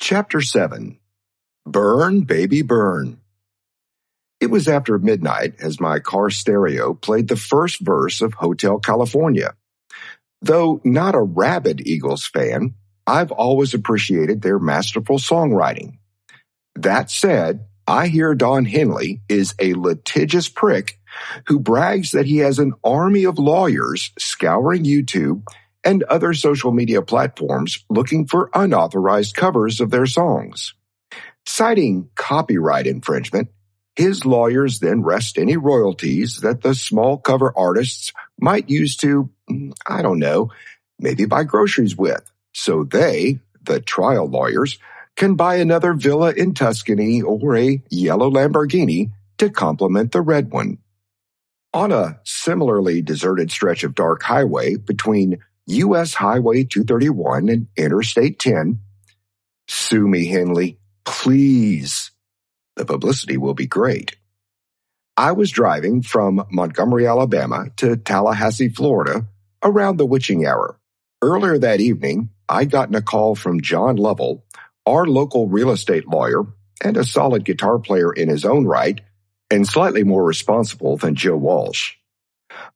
Chapter 7. Burn, Baby, Burn. It was after midnight as my car stereo played the first verse of Hotel California. Though not a rabid Eagles fan, I've always appreciated their masterful songwriting. That said, I hear Don Henley is a litigious prick who brags that he has an army of lawyers scouring YouTube and other social media platforms looking for unauthorized covers of their songs. Citing copyright infringement, his lawyers then wrest any royalties that the small cover artists might use to, maybe buy groceries with, so they, the trial lawyers, can buy another villa in Tuscany or a yellow Lamborghini to complement the red one. On a similarly deserted stretch of dark highway between U.S. Highway 231 and Interstate 10, sue me, Henley, please. The publicity will be great. I was driving from Montgomery, Alabama to Tallahassee, Florida around the witching hour. Earlier that evening, I'd gotten a call from John Lovell, our local real estate lawyer and a solid guitar player in his own right, and slightly more responsible than Joe Walsh.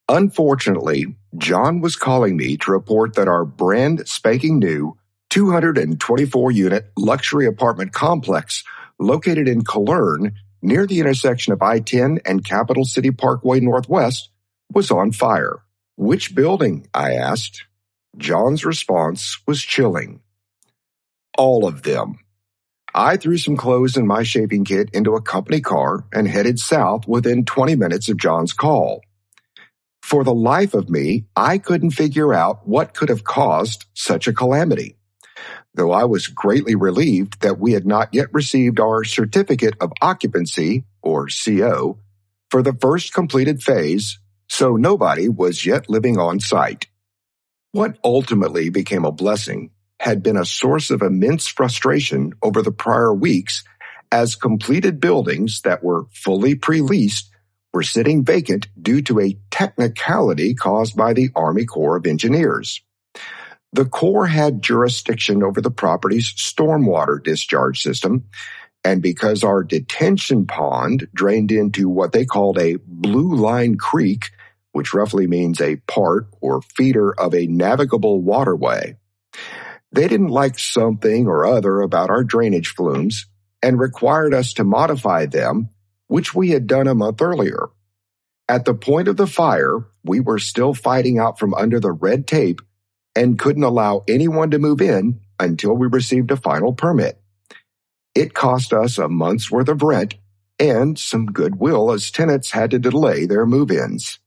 Unfortunately, John was calling me to report that our brand spanking new 224-unit luxury apartment complex located in Colerne near the intersection of I-10 and Capital City Parkway Northwest was on fire. Which building? I asked. John's response was chilling. All of them. I threw some clothes and my shaving kit into a company car and headed south within 20 minutes of John's call. For the life of me, I couldn't figure out what could have caused such a calamity, though I was greatly relieved that we had not yet received our Certificate of Occupancy, or CO, for the first completed phase, so nobody was yet living on site. What ultimately became a blessing had been a source of immense frustration over the prior weeks as completed buildings that were fully pre-leased were sitting vacant due to a technicality caused by the Army Corps of Engineers. The Corps had jurisdiction over the property's stormwater discharge system, and because our detention pond drained into what they called a Blue Line Creek, which roughly means a part or feeder of a navigable waterway, they didn't like something or other about our drainage flumes and required us to modify them, which we had done a month earlier. At the point of the fire, we were still fighting out from under the red tape and couldn't allow anyone to move in until we received a final permit. It cost us a month's worth of rent and some goodwill as tenants had to delay their move-ins.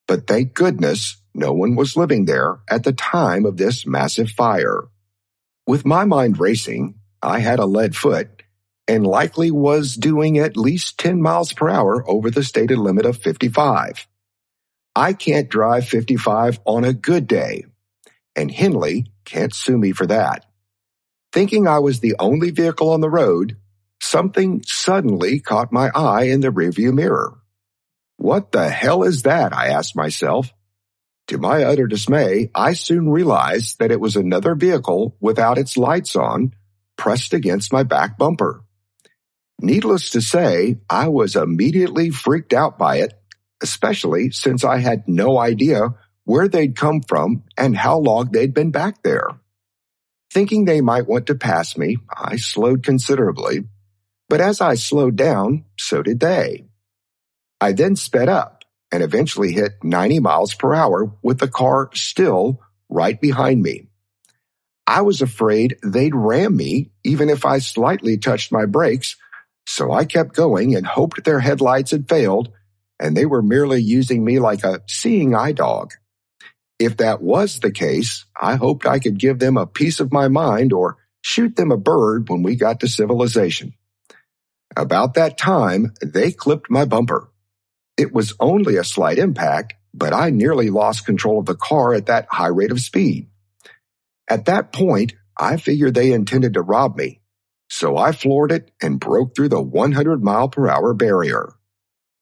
But thank goodness no one was living there at the time of this massive fire. With my mind racing, I had a lead foot and likely was doing at least 10 miles per hour over the stated limit of 55. I can't drive 55 on a good day, and Henley can't sue me for that. Thinking I was the only vehicle on the road, something suddenly caught my eye in the rearview mirror. What the hell is that? I asked myself. To my utter dismay, I soon realized that it was another vehicle without its lights on, pressed against my back bumper. Needless to say, I was immediately freaked out by it, especially since I had no idea where they'd come from and how long they'd been back there. Thinking they might want to pass me, I slowed considerably, but as I slowed down, so did they. I then sped up and eventually hit 90 miles per hour with the car still right behind me. I was afraid they'd ram me even if I slightly touched my brakes, so I kept going and hoped their headlights had failed and they were merely using me like a seeing eye dog. If that was the case, I hoped I could give them a piece of my mind or shoot them a bird when we got to civilization. About that time, they clipped my bumper. It was only a slight impact, but I nearly lost control of the car at that high rate of speed. At that point, I figured they intended to rob me, so I floored it and broke through the 100-mile-per-hour barrier.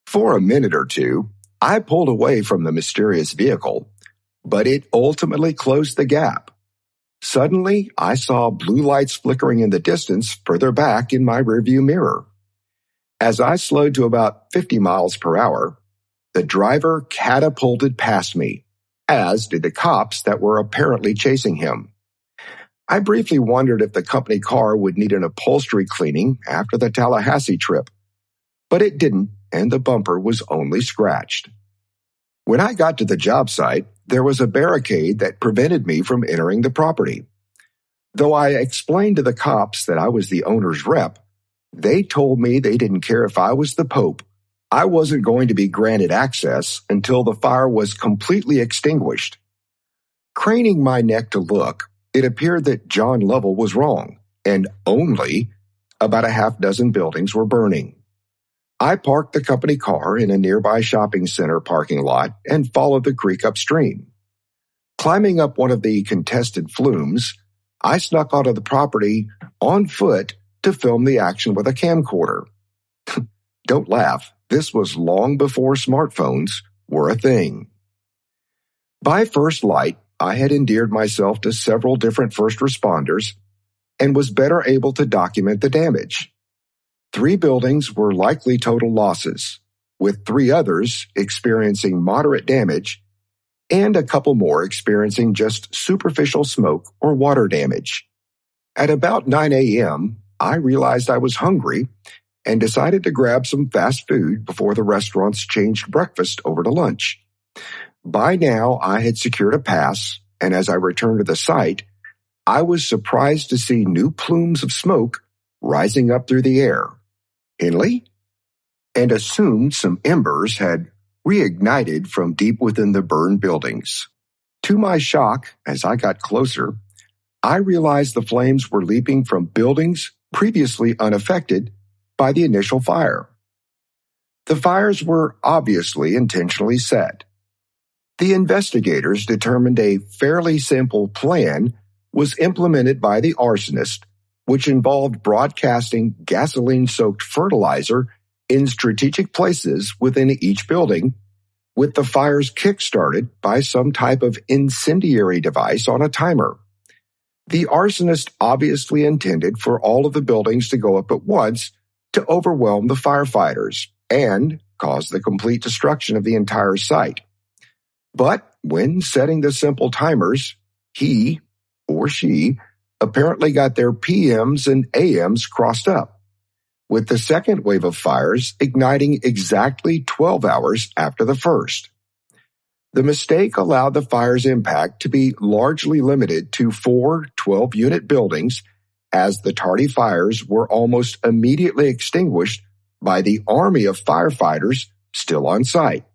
For a minute or two, I pulled away from the mysterious vehicle, but it ultimately closed the gap. Suddenly, I saw blue lights flickering in the distance further back in my rearview mirror. As I slowed to about 50 miles per hour, the driver catapulted past me, as did the cops that were apparently chasing him. I briefly wondered if the company car would need an upholstery cleaning after the Tallahassee trip, but it didn't, and the bumper was only scratched. When I got to the job site, there was a barricade that prevented me from entering the property. Though I explained to the cops that I was the owner's rep, they told me they didn't care if I was the Pope. I wasn't going to be granted access until the fire was completely extinguished. Craning my neck to look, it appeared that John Lovell was wrong, and only about a half dozen buildings were burning. I parked the company car in a nearby shopping center parking lot and followed the creek upstream. Climbing up one of the contested flumes, I snuck onto the property on foot to film the action with a camcorder. Don't laugh, this was long before smartphones were a thing. By first light, I had endeared myself to several different first responders and was better able to document the damage. 3 buildings were likely total losses, with 3 others experiencing moderate damage and a couple more experiencing just superficial smoke or water damage. At about 9 a.m., I realized I was hungry and decided to grab some fast food before the restaurants changed breakfast over to lunch. By now, I had secured a pass, and as I returned to the site, I was surprised to see new plumes of smoke rising up through the air. Henley? And assumed some embers had reignited from deep within the burned buildings. To my shock, as I got closer, I realized the flames were leaping from buildings previously unaffected by the initial fire. The fires were obviously intentionally set. The investigators determined a fairly simple plan was implemented by the arsonist, which involved broadcasting gasoline-soaked fertilizer in strategic places within each building, with the fires kick-started by some type of incendiary device on a timer. The arsonist obviously intended for all of the buildings to go up at once to overwhelm the firefighters and cause the complete destruction of the entire site. But when setting the simple timers, he or she apparently got their PMs and AMs crossed up, with the second wave of fires igniting exactly 12 hours after the first. The mistake allowed the fire's impact to be largely limited to 4 12-unit buildings, as the tardy fires were almost immediately extinguished by the army of firefighters still on site.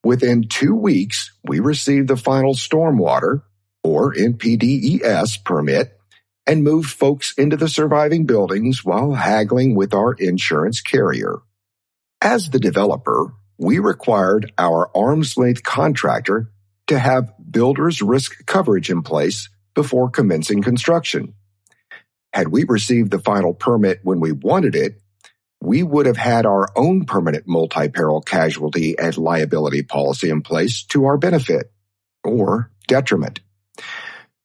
Within 2 weeks, we received the final stormwater, or NPDES, permit and moved folks into the surviving buildings while haggling with our insurance carrier. As the developer, we required our arm's-length contractor to have builder's risk coverage in place before commencing construction. Had we received the final permit when we wanted it, we would have had our own permanent multi-peril casualty and liability policy in place to our benefit or detriment.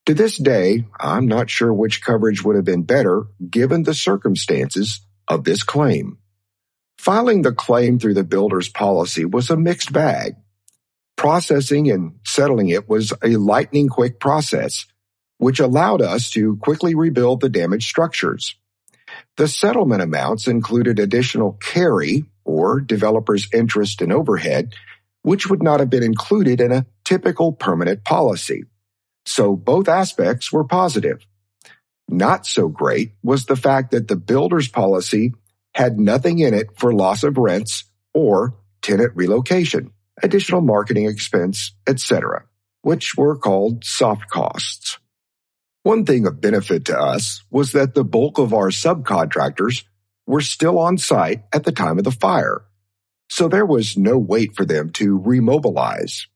To this day, I'm not sure which coverage would have been better given the circumstances of this claim. Filing the claim through the builder's policy was a mixed bag. Processing and settling it was a lightning-quick process, which allowed us to quickly rebuild the damaged structures. The settlement amounts included additional carry, or developer's interest and overhead, which would not have been included in a typical permanent policy. So both aspects were positive. Not so great was the fact that the builder's policy had nothing in it for loss of rents or tenant relocation, additional marketing expense, etc., which were called soft costs. One thing of benefit to us was that the bulk of our subcontractors were still on site at the time of the fire, so there was no wait for them to remobilize.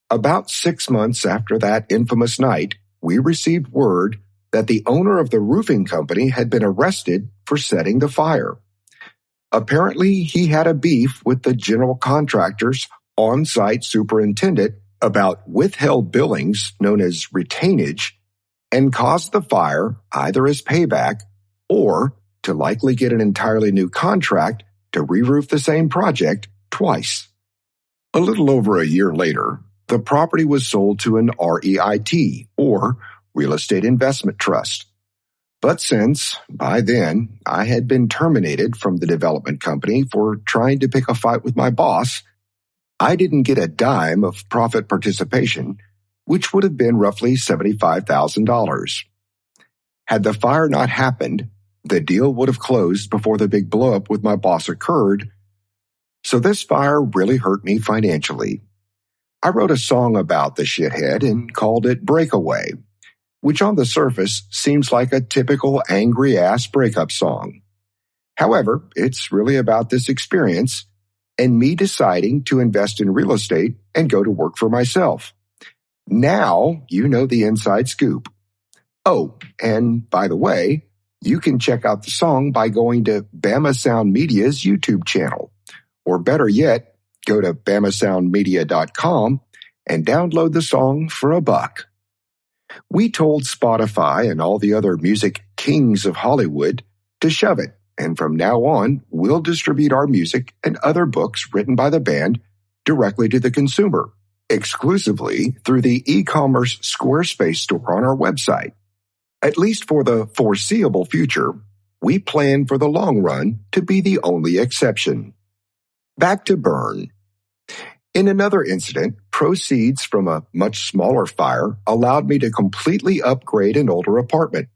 About 6 months after that infamous night, we received word that the owner of the roofing company had been arrested for setting the fire. Apparently, he had a beef with the general contractor's on-site superintendent about withheld billings known as retainage and caused the fire either as payback or to likely get an entirely new contract to re-roof the same project twice. A little over a year later, the property was sold to an REIT, or Real Estate Investment Trust. But since, by then, I had been terminated from the development company for trying to pick a fight with my boss, I didn't get a dime of profit participation, which would have been roughly $75,000. Had the fire not happened, the deal would have closed before the big blowup with my boss occurred, so this fire really hurt me financially. I wrote a song about the shithead and called it Breakaway, which on the surface seems like a typical angry-ass breakup song. However, it's really about this experience and me deciding to invest in real estate and go to work for myself. Now you know the inside scoop. Oh, and by the way, you can check out the song by going to BamaSoundMedia's YouTube channel. Or better yet, go to BamaSoundMedia.com and download the song for $1. We told Spotify and all the other music kings of Hollywood to shove it, and from now on, we'll distribute our music and other books written by the band directly to the consumer, exclusively through the e-commerce Squarespace store on our website. At least for the foreseeable future, we plan for the long run to be the only exception. Back to burn. In another incident, proceeds from a much smaller fire allowed me to completely upgrade an older apartment.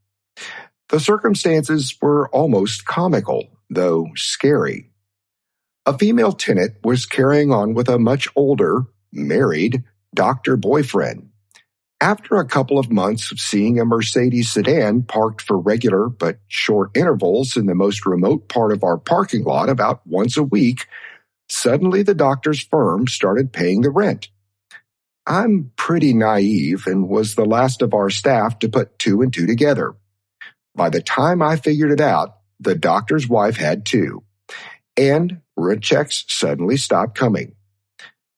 The circumstances were almost comical, though scary. A female tenant was carrying on with a much older, married, doctor boyfriend. After a couple of months of seeing a Mercedes sedan parked for regular but short intervals in the most remote part of our parking lot about once a week, suddenly the doctor's firm started paying the rent. I'm pretty naive and was the last of our staff to put two and two together. By the time I figured it out, the doctor's wife had too, and rent checks suddenly stopped coming.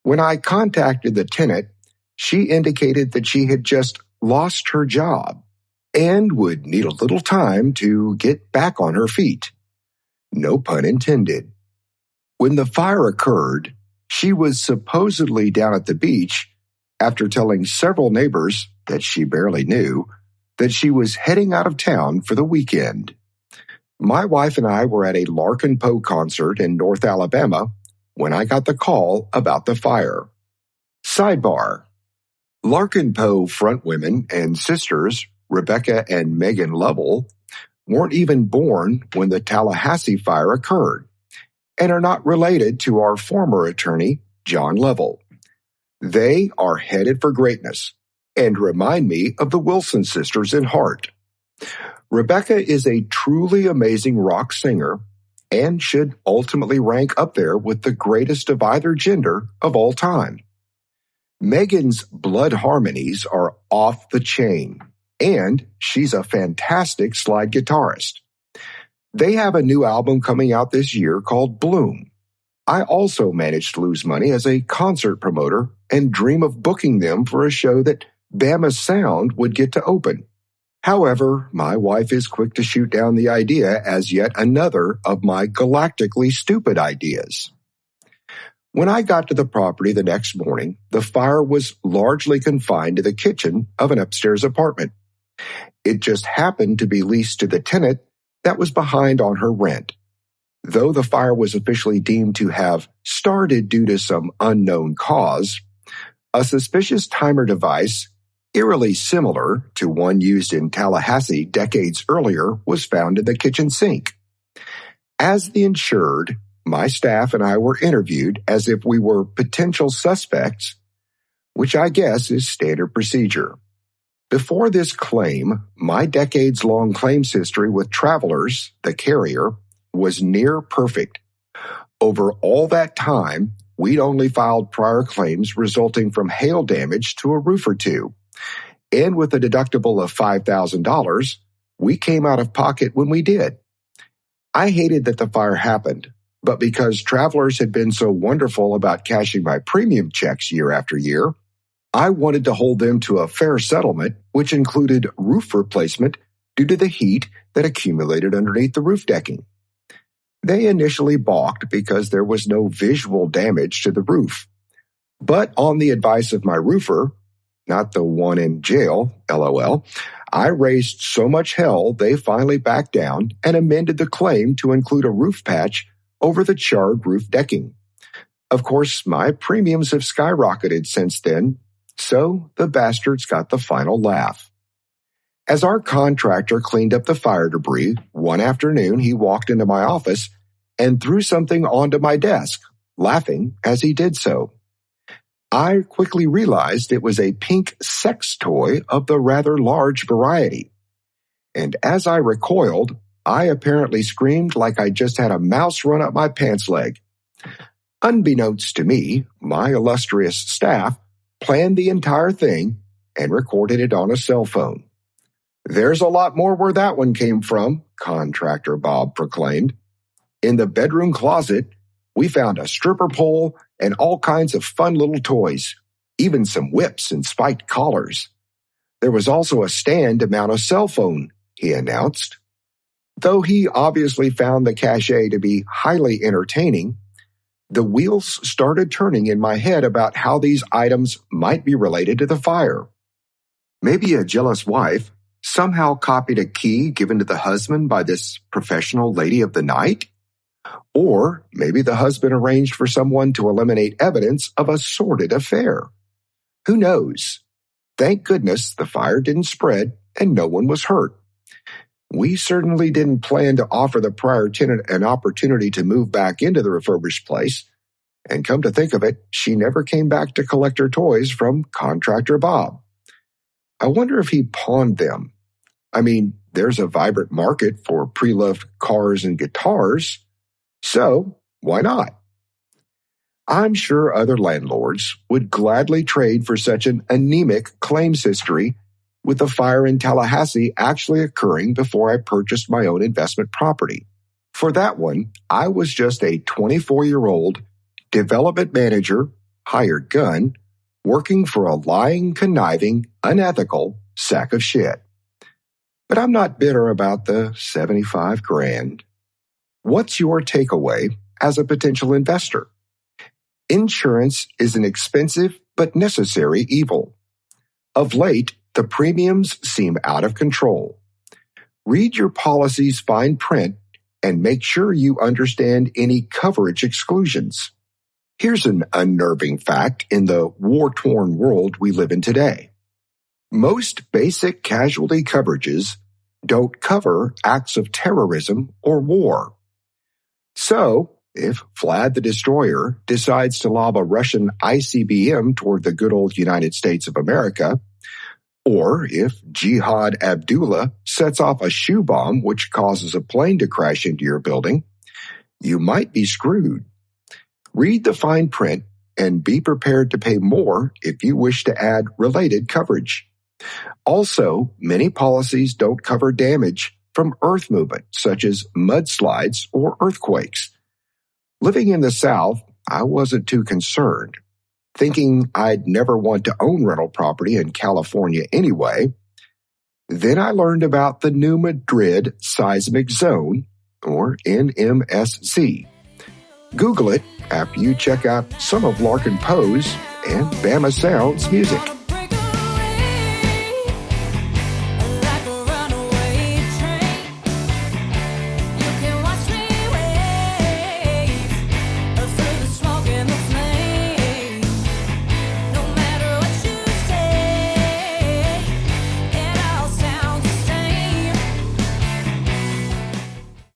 When I contacted the tenant, she indicated that she had just lost her job and would need a little time to get back on her feet. No pun intended. When the fire occurred, she was supposedly down at the beach after telling several neighbors that she barely knew that she was heading out of town for the weekend. My wife and I were at a Larkin Poe concert in North Alabama when I got the call about the fire. Sidebar. Larkin Poe frontwomen and sisters, Rebecca and Megan Lovell, weren't even born when the Tallahassee fire occurred, and are not related to our former attorney, John Lovell. They are headed for greatness and remind me of the Wilson sisters in heart. Rebecca is a truly amazing rock singer and should ultimately rank up there with the greatest of either gender of all time. Megan's blood harmonies are off the chain, and she's a fantastic slide guitarist. They have a new album coming out this year called Bloom. I also managed to lose money as a concert promoter and dream of booking them for a show that Bama Sound would get to open. However, my wife is quick to shoot down the idea as yet another of my galactically stupid ideas. When I got to the property the next morning, the fire was largely confined to the kitchen of an upstairs apartment. It just happened to be leased to the tenant that was behind on her rent. Though the fire was officially deemed to have started due to some unknown cause, a suspicious timer device, eerily similar to one used in Tallahassee decades earlier, was found in the kitchen sink. As the insured, my staff and I were interviewed as if we were potential suspects, which I guess is standard procedure. Before this claim, my decades-long claims history with Travelers, the carrier, was near perfect. Over all that time, we'd only filed prior claims resulting from hail damage to a roof or two. And with a deductible of $5,000, we came out of pocket when we did. I hated that the fire happened, but because Travelers had been so wonderful about cashing my premium checks year after year, I wanted to hold them to a fair settlement, which included roof replacement due to the heat that accumulated underneath the roof decking. They initially balked because there was no visual damage to the roof. But on the advice of my roofer, not the one in jail, LOL, I raised so much hell they finally backed down and amended the claim to include a roof patch over the charred roof decking. Of course, my premiums have skyrocketed since then, so the bastards got the final laugh. As our contractor cleaned up the fire debris, one afternoon he walked into my office and threw something onto my desk, laughing as he did so. I quickly realized it was a pink sex toy of the rather large variety. And as I recoiled, I apparently screamed like I just had a mouse run up my pants leg. Unbeknownst to me, my illustrious staff planned the entire thing and recorded it on a cell phone. "There's a lot more where that one came from," Contractor Bob proclaimed. "In the bedroom closet, we found a stripper pole and all kinds of fun little toys, even some whips and spiked collars. There was also a stand to mount a cell phone," he announced. Though he obviously found the cachet to be highly entertaining, the wheels started turning in my head about how these items might be related to the fire. Maybe a jealous wife somehow copied a key given to the husband by this professional lady of the night? Or maybe the husband arranged for someone to eliminate evidence of a sordid affair. Who knows? Thank goodness the fire didn't spread and no one was hurt. We certainly didn't plan to offer the prior tenant an opportunity to move back into the refurbished place, and come to think of it, she never came back to collect her toys from Contractor Bob. I wonder if he pawned them. I mean, there's a vibrant market for pre-loved cars and guitars, so why not? I'm sure other landlords would gladly trade for such an anemic claims history, with the fire in Tallahassee actually occurring before I purchased my own investment property. For that one, I was just a 24-year-old development manager, hired gun, working for a lying, conniving, unethical sack of shit. But I'm not bitter about the $75 grand. What's your takeaway as a potential investor? Insurance is an expensive but necessary evil. Of late, the premiums seem out of control. Read your policy's fine print and make sure you understand any coverage exclusions. Here's an unnerving fact in the war-torn world we live in today. Most basic casualty coverages don't cover acts of terrorism or war. So, if Vlad the Destroyer decides to lob a Russian ICBM toward the good old United States of America, or if Jihad Abdullah sets off a shoe bomb which causes a plane to crash into your building, you might be screwed. Read the fine print and be prepared to pay more if you wish to add related coverage. Also, many policies don't cover damage from earth movement, such as mudslides or earthquakes. Living in the South, I wasn't too concerned. Thinking I'd never want to own rental property in California anyway. Then I learned about the New Madrid Seismic Zone, or NMSZ. Google it after you check out some of Larkin Poe's and BamaSound's music.